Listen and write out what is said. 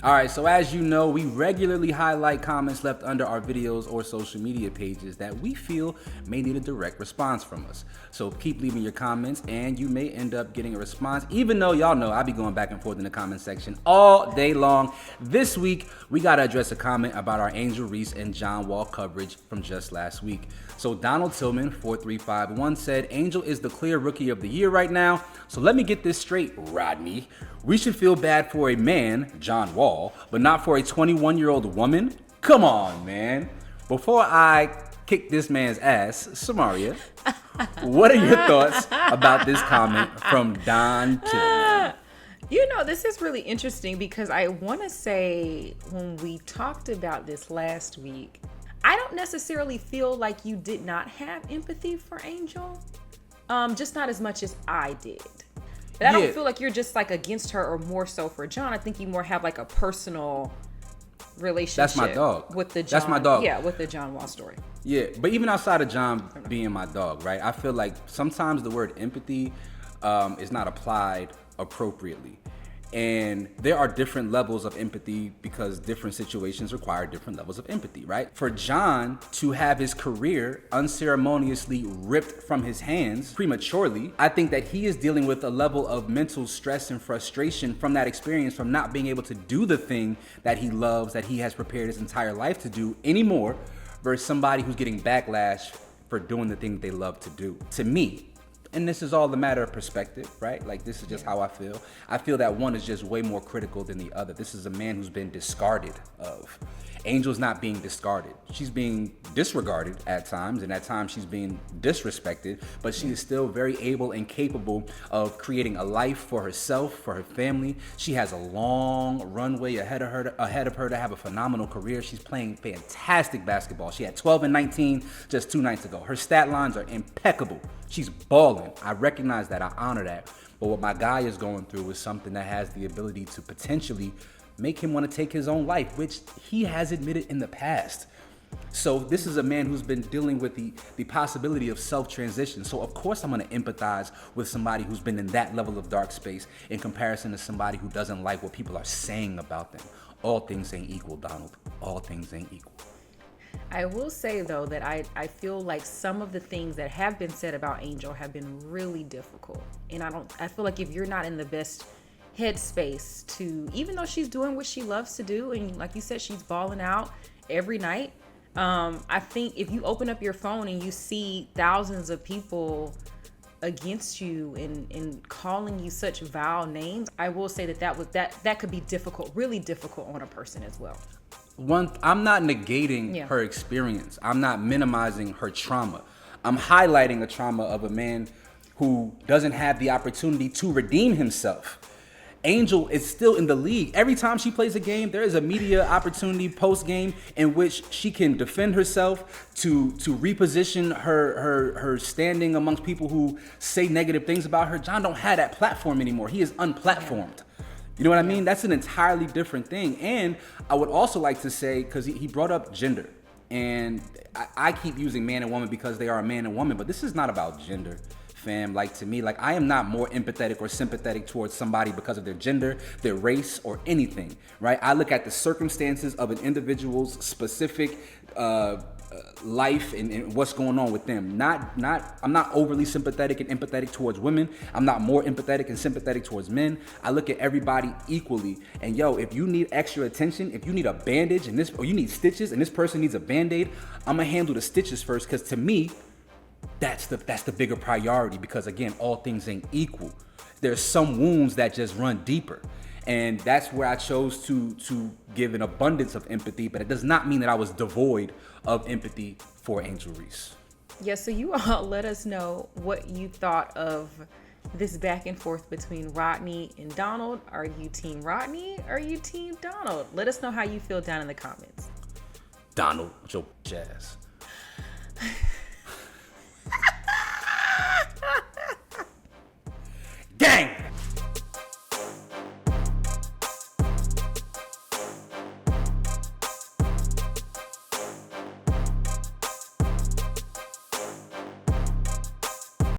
All right, so as you know, we regularly highlight comments left under our videos or social media pages that we feel may need a direct response from us. So keep leaving your comments and you may end up getting a response, even though y'all know I be going back and forth in the comment section all day long. This week, we got to address a comment about our Angel Reese and John Wall coverage from just last week. So Donald Tillman, 4351, said, Angel is the clear rookie of the year right now. So let me get this straight, Rodney. We should feel bad for a man, John Wall, but not for a 21-year-old woman? Come on, man. Before I kick this man's ass, Samaria, what are your thoughts about this comment from Don Tillman? You know, this is really interesting because I want to say when we talked about this last week, I don't necessarily feel like you did not have empathy for Angel, just not as much as I did. But I don't feel like you're just like against her or more so for John. I think you more have like a personal relationship. That's my dog. With the John, That's my dog. Yeah, with the John Wall story. Yeah, but even outside of John being my dog, right? I feel like sometimes the word empathy is not applied appropriately. And there are different levels of empathy because different situations require different levels of empathy, right? For John to have his career unceremoniously ripped from his hands prematurely, I think that he is dealing with a level of mental stress and frustration from that experience, from not being able to do the thing that he loves, that he has prepared his entire life to do anymore, versus somebody who's getting backlash for doing the thing they love to do. To me, and this is all a matter of perspective, right? Like, this is just how I feel. I feel that one is just way more critical than the other. This is a man who's been discarded of. Angel's not being discarded. She's being disregarded at times, and at times she's being disrespected, but she is still very able and capable of creating a life for herself, for her family. She has a long runway ahead of her to have a phenomenal career. She's playing fantastic basketball. She had 12 and 19 just 2 nights ago. Her stat lines are impeccable. She's balling. I recognize that. I honor that. But what my guy is going through is something that has the ability to potentially make him want to take his own life, which he has admitted in the past. So this is a man who's been dealing with the possibility of self-transition. So of course I'm going to empathize with somebody who's been in that level of dark space in comparison to somebody who doesn't like what people are saying about them. All things ain't equal, Donald. All things ain't equal. I will say, though, that I feel like some of the things that have been said about Angel have been really difficult. And I feel like if you're not in the best headspace to, even though she's doing what she loves to do, and like you said, she's balling out every night, I think if you open up your phone and you see thousands of people against you and calling you such vile names, I will say that could be difficult, really difficult on a person as well. I'm not negating her experience. I'm not minimizing her trauma. I'm highlighting a trauma of a man who doesn't have the opportunity to redeem himself. Angel is still in the league. Every time she plays a game, there is a media opportunity post-game in which she can defend herself, to reposition her standing amongst people who say negative things about her. John don't have that platform anymore. He is unplatformed. You know what I mean? That's an entirely different thing. And I would also like to say, because he brought up gender, and I keep using man and woman because they are a man and woman, but this is not about gender, fam. Like, to me, like, I am not more empathetic or sympathetic towards somebody because of their gender, their race, or anything, right? I look at the circumstances of an individual's specific life and what's going on with them. I'm not overly sympathetic and empathetic towards women. I'm not more empathetic and sympathetic towards men. I look at everybody equally. And if you need extra attention, if you need a bandage or you need stitches and this person needs a Band-Aid, I'm gonna handle the stitches first, because to me, that's the bigger priority, because again, all things ain't equal. There's some wounds that just run deeper. And that's where I chose to give an abundance of empathy, but it does not mean that I was devoid of empathy for Angel Reese. Yeah, so you all let us know what you thought of this back and forth between Rodney and Donald. Are you team Rodney? Are you team Donald? Let us know how you feel down in the comments. Donald, with your ass.